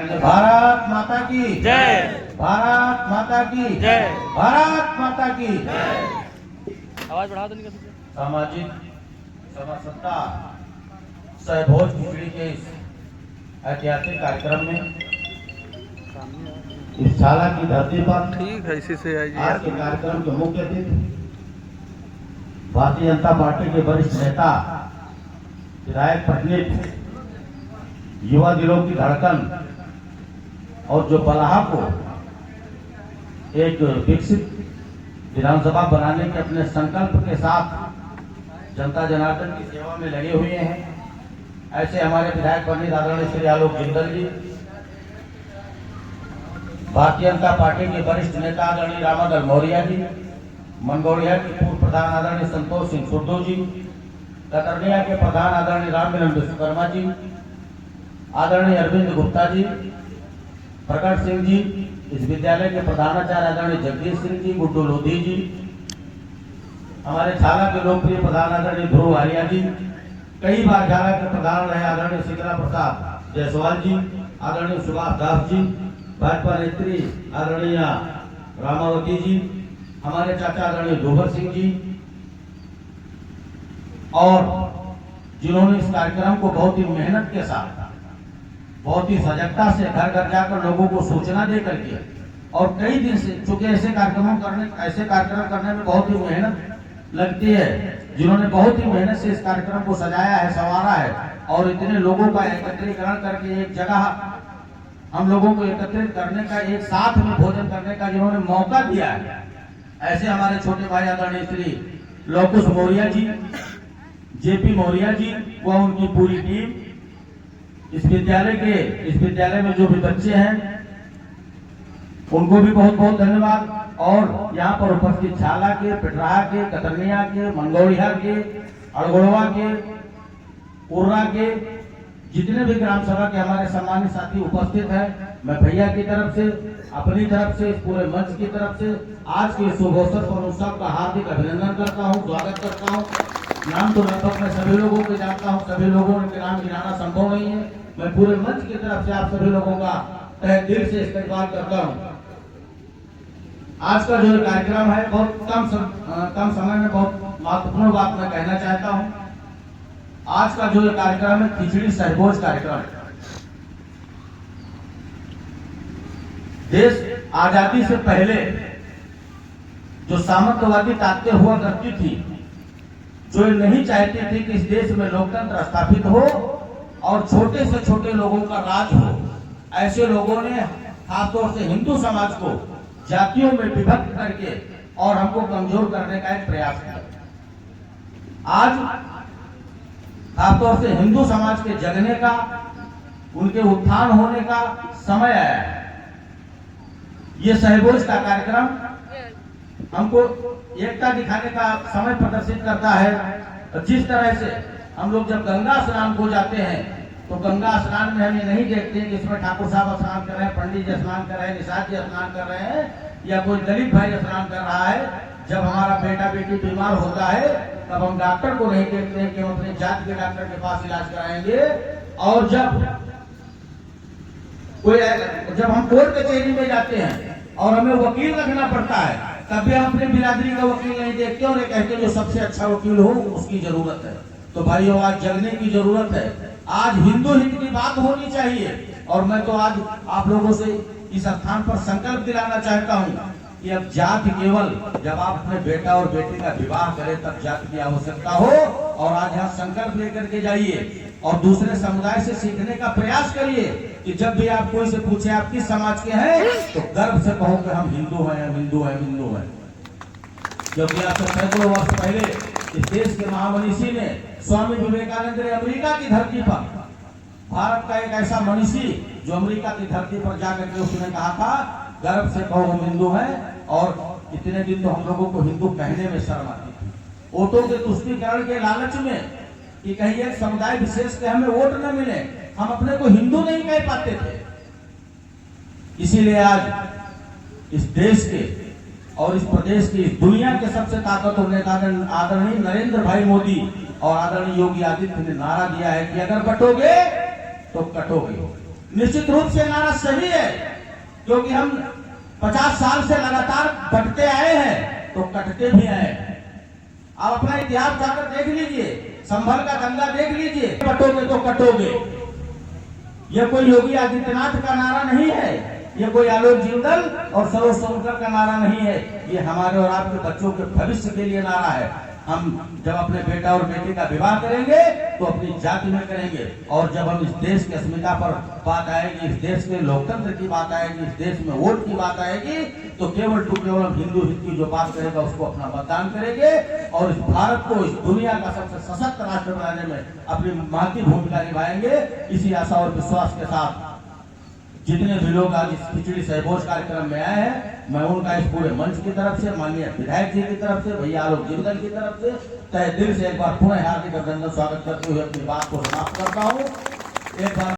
भारत माता की जय। भारत माता की जय। भारत माता की आवाज बढ़ा दो नहीं कर सकते। सामाजिक समरसता सहभोज खिचड़ी के इस ऐतिहासिक कार्यक्रम में इस शाला की धरती पर ठीक है, इसी से आइए। आज के कार्यक्रम के मुख्य अतिथि भारतीय जनता पार्टी के वरिष्ठ नेता, विधायक प्रतिनिधि, युवा दिलों की धड़कन और जो बलहा को एक विकसित विधानसभा बनाने के अपने संकल्प के साथ जनता जनार्दन की सेवा में लगे हुए हैं, ऐसे हमारे विधायक पंडित आदरणीय श्री आलोक जिंदल जी, भारतीय जनता पार्टी के वरिष्ठ नेता आदरणीय रामादल मौर्य जी, मनगौड़िया के पूर्व प्रधान आदरणीय संतोष सिंह सुरदो जी, कतरनिया के प्रधान आदरणीय राम मिलन विश्वकर्मा जी, आदरणीय अरविंद गुप्ता जी, प्रकट सिंह जी, इस विद्यालय के प्रधानाचार्य आदरणीय जगदीश सिंह जी, गुड्डू लोधी जी, हमारे छाला के लोकप्रिय प्रधान आदरणीय ध्रुव आर्या जी, कई बार छाला के प्रधान रहे आदरणीय शीतला प्रसाद जायसवाल जी, आदरणीय सुभाष दास जी, भाजपा नेत्री आदरणीय रामावती जी, हमारे चाचा आदरणीय डोबर सिंह जी, और जिन्होंने इस कार्यक्रम को बहुत ही मेहनत के साथ, बहुत ही सजगता से घर घर जाकर लोगों को सूचना दे करके, और कई दिन से, चूंकि ऐसे कार्यक्रम करने में बहुत ही मेहनत लगती है, जिन्होंने बहुत ही मेहनत से इस कार्यक्रम को सजाया है, संवारा है, और इतने लोगों का एकत्रीकरण करके एक जगह हम लोगों को एकत्रित करने का, एक साथ में भोजन करने का जिन्होंने मौका दिया है, ऐसे हमारे छोटे भाई आदरणीय श्री लोकुश मौर्य जी, जेपी मौर्य जी व उनकी पूरी टीम, इस विद्यालय में जो भी बच्चे हैं उनको भी बहुत बहुत धन्यवाद, और यहाँ पर उपस्थित छाला के, पिटराहा के, कतरनिया के, मंगौड़िया के, अड़गोड़वा के, उर्रा के, जितने भी ग्राम सभा के हमारे सम्मानित साथी उपस्थित हैं, मैं भैया की तरफ से, अपनी तरफ से, पूरे मंच की तरफ से आज के शुभ अवसर पर उन सबका हार्दिक अभिनंदन करता हूं, स्वागत करता हूं। नाम तो लगभग मैं सभी लोगों को जानता हूं, सभी लोगों के नाम गिनाना संभव नहीं है। मैं पूरे मंच की तरफ से आप सभी लोगों का तहे दिल से इस्तेमाल करता हूं। आज का जो कार्यक्रम है, बहुत कम समय में बहुत महत्वपूर्ण बात मैं कहना चाहता हूं। आज का जो कार्यक्रम है, खिचड़ी सहभोज कार्यक्रम है। देश आजादी से पहले जो सामंतवादी ताकतें हुआ करती थी, जो नहीं चाहती थी कि इस देश में लोकतंत्र स्थापित हो और छोटे से छोटे लोगों का राज हो, ऐसे लोगों ने खासतौर से हिंदू समाज को जातियों में विभक्त करके और हमको कमजोर करने का एक प्रयास किया। आज खासतौर से हिंदू समाज के जगने का, उनके उत्थान होने का समय आया है। ये सहभोज का कार्यक्रम हमको एकता दिखाने का समय प्रदर्शित करता है। जिस तरह से हम लोग जब गंगा स्नान को जाते हैं, तो गंगा स्नान में हम ये नहीं देखते कि इसमें ठाकुर साहब स्नान कर रहे हैं, पंडित जी स्नान कर रहे हैं, निषाद जी स्नान कर रहे हैं, या कोई दलित भाई स्नान कर रहा है। जब हमारा बेटा बेटी बीमार होता है, तब हम डॉक्टर को नहीं देखते हैं कि हम अपने जात के डॉक्टर के पास इलाज कराएंगे, और जब हम कोर्ट कचहरी में जाते हैं और हमें वकील रखना पड़ता है, तब भी हम अपने बिरादरी का वकील नहीं देखते और कहते जो सबसे अच्छा वकील हो उसकी जरूरत है। तो भाइयों, आज जगने की जरूरत है। आज हिंदू हित की बात होनी चाहिए, और मैं तो आज आप लोगों से इस स्थान पर संकल्प दिलाना चाहता हूँ कि अब जाति केवल जब आप अपने बेटा और बेटी का विवाह करें तब जाति की आवश्यकता हो, और आज यहाँ संकल्प लेकर के जाइए और दूसरे समुदाय से सीखने का प्रयास करिए कि जब भी आप कोई से पूछे आप किस समाज के हैं, तो गर्व से कहो कि हम हिंदू हैं, हम हिंदू हैं, हिंदू हैं। क्योंकि आज से सैकड़ों वर्ष पहले इस देश के महामनीषी ने, स्वामी विवेकानंद ने अमेरिका की धरती पर, भारत का एक ऐसा मनीषी जो अमेरिका की धरती पर जाकर के उसने कहा था, गर्व से कहो हम हिंदू हैं। और इतने दिन तो हम लोगों को हिंदू कहने में शर्म आती थी, वोटों के तुष्टीकरण के लालच में कि कहीं एक समुदाय विशेष के हमें वोट न मिले, हम अपने को हिंदू नहीं कह पाते थे। इसीलिए आज इस देश के और इस प्रदेश की, इस दुनिया के सबसे ताकतवर नेता आदरणीय नरेंद्र भाई मोदी और आदरणीय योगी आदित्य ने नारा दिया है कि अगर बटोगे तो कटोगे। निश्चित रूप से नारा सही है, क्योंकि हम 50 साल से लगातार बटते आए हैं तो कटते भी आए हैं। आप अपना इतिहास जाकर देख लीजिए, संभल का दंगा देख लीजिए, बटोगे तो कटोगे। यह कोई योगी आदित्यनाथ का नारा नहीं है, ये कोई आलोक जिंदल और सरोज सोनकर का नारा नहीं है, ये हमारे और आपके बच्चों के भविष्य के लिए नारा है। हम जब अपने बेटा और बेटी का विवाह करेंगे तो अपनी जाति में करेंगे, और जब हम इस देश की अस्मिता पर बात आएगी, इस देश के लोकतंत्र की बात आएगी, इस देश में वोट की बात आएगी, तो केवल हिंदू हित की जो बात करेगा उसको अपना मतदान करेंगे, और इस भारत को इस दुनिया का सबसे सशक्त राष्ट्र बनाने में अपनी महत्वपूर्ण भूमिका निभाएंगे। इसी आशा और विश्वास के साथ जितने भी लोग आज इस खिचड़ी सहभोज कार्यक्रम में आए हैं, मैं उनका इस पूरे मंच की तरफ से, माननीय विधायक जी की तरफ से, भैया आलोक जिंदल की तरफ से तहे दिल से एक बार पुनः हार्दिक अभिनंदन स्वागत करते हुए अपनी बात को समाप्त करता हूँ। एक बार